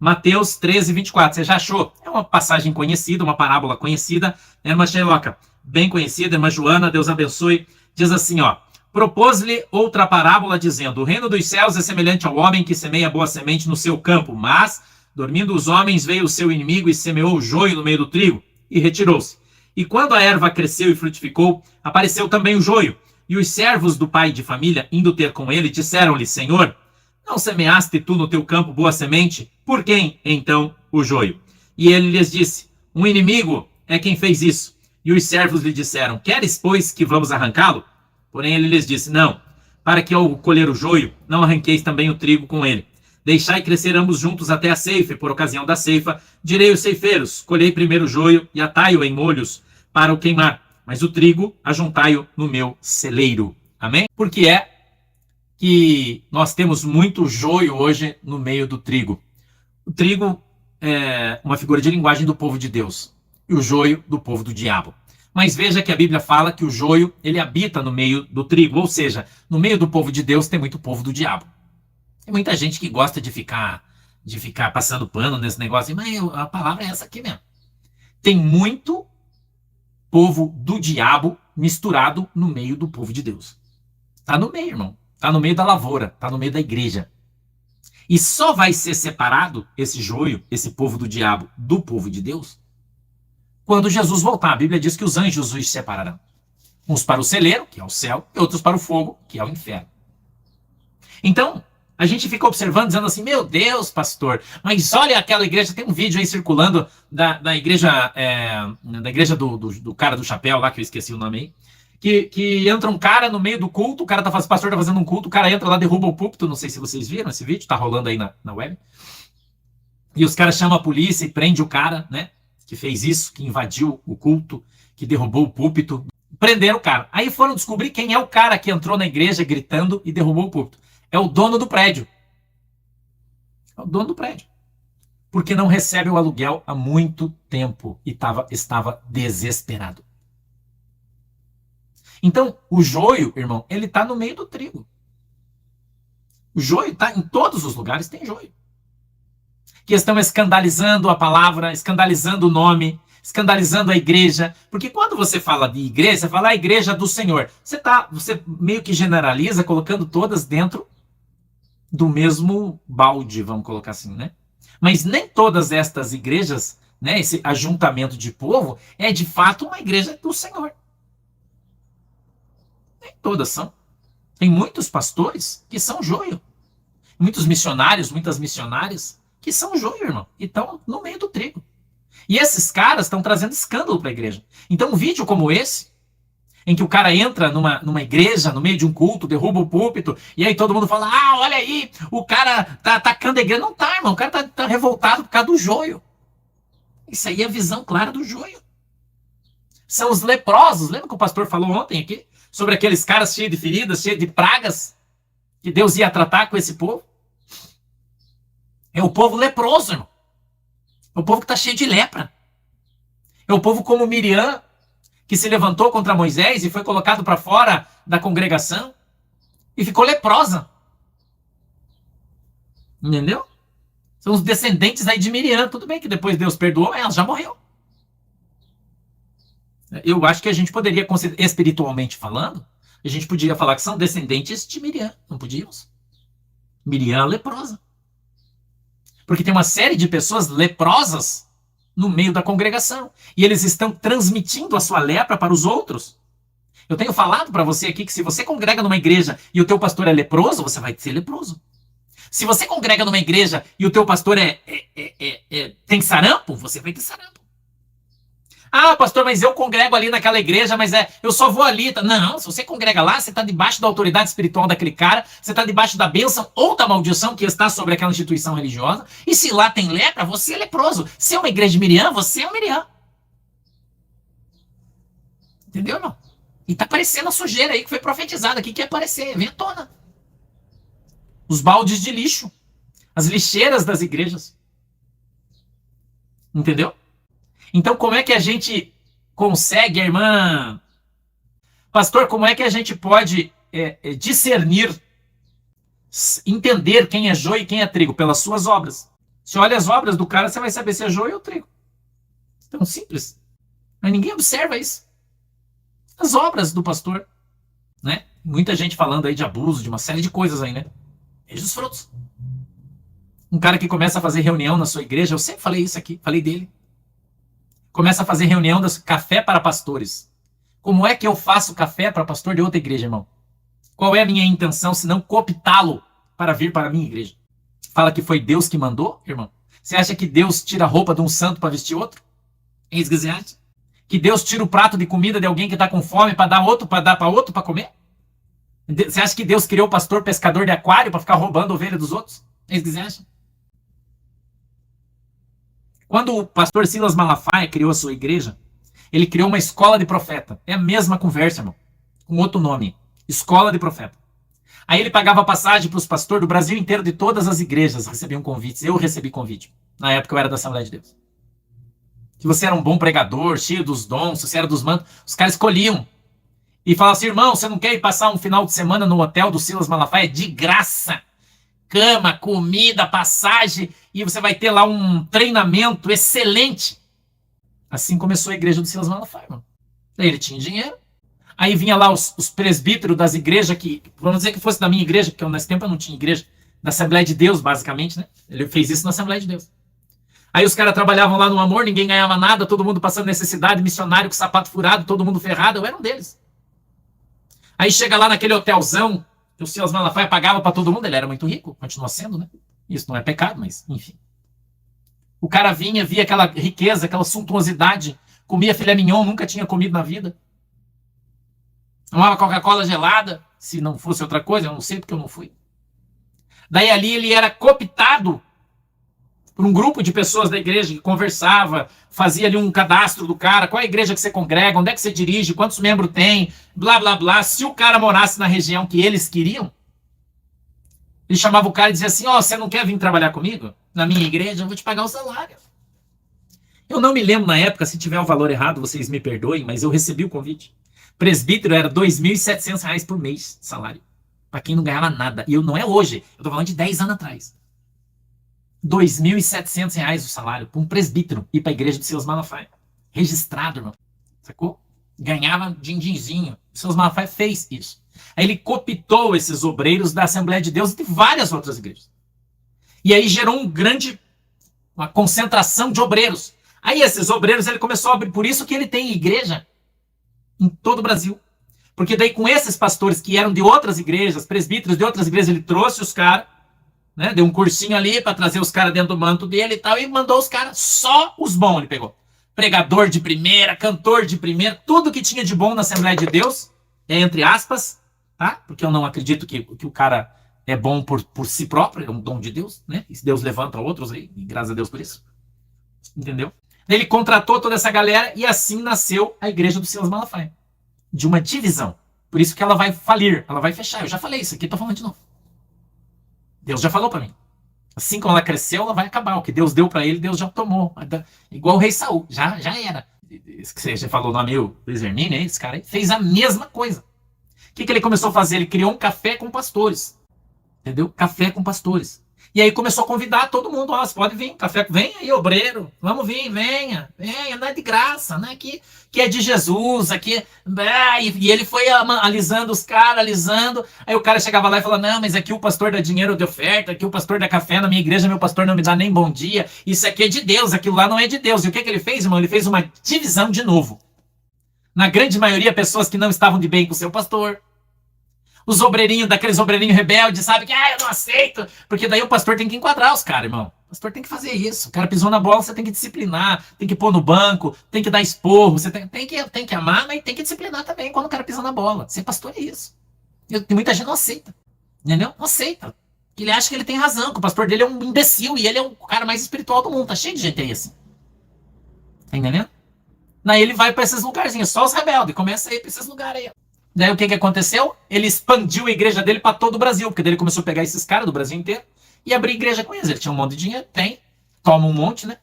Mateus 13, 24. Você já achou? É uma passagem conhecida, uma parábola conhecida. Irmã Sheiloca, bem conhecida. Irmã Joana, Deus abençoe. Diz assim, ó. Propôs-lhe outra parábola, dizendo: o reino dos céus é semelhante ao homem que semeia boa semente no seu campo. Mas, dormindo os homens, veio o seu inimigo e semeou o joio no meio do trigo e retirou-se. E quando a erva cresceu e frutificou, apareceu também o joio. E os servos do pai de família, indo ter com ele, disseram-lhe: Senhor, não semeaste tu no teu campo boa semente? Por quem, então, o joio? E ele lhes disse: um inimigo é quem fez isso. E os servos lhe disseram: queres, pois, que vamos arrancá-lo? Porém ele lhes disse: não, para que ao colher o joio, não arranqueis também o trigo com ele. Deixai crescer ambos juntos até a ceifa, e por ocasião da ceifa, direi aos ceifeiros: colhei primeiro o joio e atai-o em molhos para o queimar, mas o trigo ajuntai-o no meu celeiro. Amém? Porque é que nós temos muito joio hoje no meio do trigo. O trigo é uma figura de linguagem do povo de Deus e o joio do povo do diabo. Mas veja que a Bíblia fala que o joio, ele habita no meio do trigo, ou seja, no meio do povo de Deus tem muito povo do diabo. Tem muita gente que gosta de ficar passando pano nesse negócio, mas a palavra é essa aqui mesmo. Tem muito povo do diabo misturado no meio do povo de Deus. Tá no meio, irmão. Tá no meio da lavoura, tá no meio da igreja. E só vai ser separado esse joio, esse povo do diabo, do povo de Deus, quando Jesus voltar. A Bíblia diz que os anjos os separarão. Uns para o celeiro, que é o céu, e outros para o fogo, que é o inferno. Então, a gente fica observando, dizendo assim: meu Deus, pastor, mas olha aquela igreja. Tem um vídeo aí circulando da igreja, do cara do chapéu lá, que eu esqueci o nome aí, que entra um cara no meio do culto, o pastor tá fazendo um culto, o cara entra lá, derruba o púlpito. Não sei se vocês viram esse vídeo, tá rolando aí na web. E os caras chamam a polícia e prende o cara, né, que fez isso, que invadiu o culto, que derrubou o púlpito. Prenderam o cara. Aí foram descobrir quem é o cara que entrou na igreja gritando e derrubou o púlpito. É o dono do prédio. É o dono do prédio. Porque não recebe o aluguel há muito tempo e estava desesperado. Então, o joio, irmão, ele está no meio do trigo. O joio está em todos os lugares, tem joio. Que estão escandalizando a palavra, escandalizando o nome, escandalizando a igreja. Porque quando você fala de igreja, você fala a igreja do Senhor. Você meio que generaliza, colocando todas dentro do mesmo balde, vamos colocar assim, né? Mas nem todas estas igrejas, né, esse ajuntamento de povo, é de fato uma igreja do Senhor. Nem todas são. Tem muitos pastores que são joio. Muitos missionários, muitas missionárias que são joio, irmão. E estão no meio do trigo. E esses caras estão trazendo escândalo para a igreja. Então um vídeo como esse, em que o cara entra numa igreja, no meio de um culto, derruba o púlpito, e aí todo mundo fala: ah, olha aí, o cara tá atacando a igreja. Não tá, irmão, o cara tá revoltado por causa do joio. Isso aí é a visão clara do joio. São os leprosos. Lembra que o pastor falou ontem aqui? Sobre aqueles caras cheios de feridas, cheios de pragas, que Deus ia tratar com esse povo? É o povo leproso, irmão. É o povo que está cheio de lepra. É o povo como Miriam, que se levantou contra Moisés e foi colocado para fora da congregação e ficou leprosa. Entendeu? São os descendentes aí de Miriam. Tudo bem que depois Deus perdoou, ela já morreu. Eu acho que a gente poderia, espiritualmente falando, a gente podia falar que são descendentes de Miriam. Não podíamos? Miriam leprosa. Porque tem uma série de pessoas leprosas no meio da congregação. E eles estão transmitindo a sua lepra para os outros. Eu tenho falado para você aqui que se você congrega numa igreja e o teu pastor é leproso, você vai ser leproso. Se você congrega numa igreja e o teu pastor tem sarampo, você vai ter sarampo. Ah, pastor, mas eu congrego ali naquela igreja, mas eu só vou ali. Não, se você congrega lá, você está debaixo da autoridade espiritual daquele cara, você está debaixo da bênção ou da maldição que está sobre aquela instituição religiosa, e se lá tem lepra, você é leproso. Se é uma igreja de Miriam, você é um Miriam. Entendeu, irmão? E tá aparecendo a sujeira aí que foi profetizada aqui, que ia aparecer, vem à tona. Os baldes de lixo, as lixeiras das igrejas. Entendeu? Então, como é que a gente consegue, irmã? Pastor, como é que a gente pode discernir, entender quem é joio e quem é trigo? Pelas suas obras. Você olha as obras do cara, você vai saber se é joio ou trigo. Tão simples. Mas ninguém observa isso. As obras do pastor, né? Muita gente falando aí de abuso, de uma série de coisas aí, né? Veja os frutos. Um cara que começa a fazer reunião na sua igreja, eu sempre falei isso aqui, falei dele. Começa a fazer reunião das café para pastores. Como é que eu faço café para pastor de outra igreja, irmão? Qual é a minha intenção, se não cooptá-lo para vir para a minha igreja? Fala que foi Deus que mandou, irmão? Você acha que Deus tira a roupa de um santo para vestir outro? É isso que você acha? Que Deus tira o prato de comida de alguém que está com fome para dar para outro para comer? Você acha que Deus criou o pastor pescador de aquário para ficar roubando a ovelha dos outros? É isso que você acha? Quando o pastor Silas Malafaia criou a sua igreja, ele criou uma escola de profeta. É a mesma conversa, irmão. Com outro nome. Escola de profeta. Aí ele pagava passagem para os pastores do Brasil inteiro, de todas as igrejas recebiam convites. Eu recebi convite. Na época eu era da Assembleia de Deus. Se você era um bom pregador, cheio dos dons, se você era dos mantos, os caras escolhiam. E falavam assim, irmão, você não quer ir passar um final de semana no hotel do Silas Malafaia de graça? Cama, comida, passagem, e você vai ter lá um treinamento excelente. Assim começou a igreja do Silas Malafaia, irmão. Daí ele tinha dinheiro. Aí vinha lá os presbíteros das igrejas que, vamos dizer que fosse da minha igreja, porque nesse tempo eu não tinha igreja, da Assembleia de Deus, basicamente, né? Ele fez isso na Assembleia de Deus. Aí os caras trabalhavam lá no amor, ninguém ganhava nada, todo mundo passando necessidade, missionário com sapato furado, todo mundo ferrado, eu era um deles. Aí chega lá naquele hotelzão, que o Silas Malafaia pagava para todo mundo, ele era muito rico, continua sendo, né? Isso não é pecado, mas enfim. O cara vinha, via aquela riqueza, aquela suntuosidade, comia filé mignon, nunca tinha comido na vida. Tomava Coca-Cola gelada, se não fosse outra coisa, eu não sei porque eu não fui. Daí ali ele era cooptado por um grupo de pessoas da igreja que conversava, fazia ali um cadastro do cara, qual é a igreja que você congrega, onde é que você dirige, quantos membros tem, blá, blá, blá. Se o cara morasse na região que eles queriam, ele chamava o cara e dizia assim, ó, você não quer vir trabalhar comigo? Na minha igreja, eu vou te pagar o salário. Eu não me lembro na época, se tiver o valor errado, vocês me perdoem, mas eu recebi o convite. Presbítero era R$ 2.700 por mês, salário. Para quem não ganhava nada. E eu não é hoje, eu tô falando de 10 anos atrás. R$ 2.700 o salário para um presbítero ir para a igreja do Silas Malafaia. Registrado, irmão. Sacou? Ganhava din-dinzinho. O Silas Malafaia fez isso. Aí ele cooptou esses obreiros da Assembleia de Deus e de várias outras igrejas. E aí gerou uma concentração de obreiros. Aí esses obreiros ele começou a abrir. Por isso que ele tem igreja em todo o Brasil. Porque daí com esses pastores que eram de outras igrejas, presbíteros de outras igrejas, ele trouxe os caras, né, deu um cursinho ali para trazer os caras dentro do manto dele e tal, e mandou os caras, só os bons ele pegou. Pregador de primeira, cantor de primeira, tudo que tinha de bom na Assembleia de Deus, entre aspas, tá? Porque eu não acredito que o cara é bom por si próprio, é um dom de Deus, né? E Deus levanta outros aí, e graças a Deus por isso. Entendeu? Ele contratou toda essa galera e assim nasceu a igreja do Silas Malafaia. De uma divisão. Por isso que ela vai falir, ela vai fechar. Eu já falei isso aqui, tô falando de novo. Deus já falou para mim. Assim como ela cresceu, ela vai acabar. O que Deus deu para ele, Deus já tomou. Igual o rei Saul, já era. Esse que você falou o nome, o Bezernini, esse cara aí, fez a mesma coisa. O que ele começou a fazer? Ele criou um café com pastores. Entendeu? Café com pastores. E aí começou a convidar todo mundo, ó, você pode vir, café, vem aí, obreiro, vamos vir, venha, não é de graça, né, que é de Jesus, aqui, e ele foi alisando os caras, alisando, aí o cara chegava lá e falava, não, mas aqui o pastor dá dinheiro de oferta, aqui o pastor dá café, na minha igreja meu pastor não me dá nem bom dia, isso aqui é de Deus, aquilo lá não é de Deus, e o que ele fez, irmão? Ele fez uma divisão de novo, na grande maioria pessoas que não estavam de bem com o seu pastor, os obreirinhos, daqueles obreirinhos rebeldes, sabe? Que, eu não aceito. Porque daí o pastor tem que enquadrar os caras, irmão. O pastor tem que fazer isso. O cara pisou na bola, você tem que disciplinar. Tem que pôr no banco, tem que dar esporro. Você tem que amar, mas tem que disciplinar também quando o cara pisa na bola. Ser pastor é isso. Tem muita gente que não aceita. Entendeu? Não aceita. Ele acha que ele tem razão, que o pastor dele é um imbecil e ele é o cara mais espiritual do mundo. Tá cheio de gente aí assim. Tá entendendo? Daí ele vai pra esses lugarzinhos, só os rebeldes. Começa a ir pra esses lugares aí. Daí o que aconteceu? Ele expandiu a igreja dele para todo o Brasil, porque daí ele começou a pegar esses caras do Brasil inteiro e abrir igreja com eles. Ele tinha um monte de dinheiro, toma um monte, né?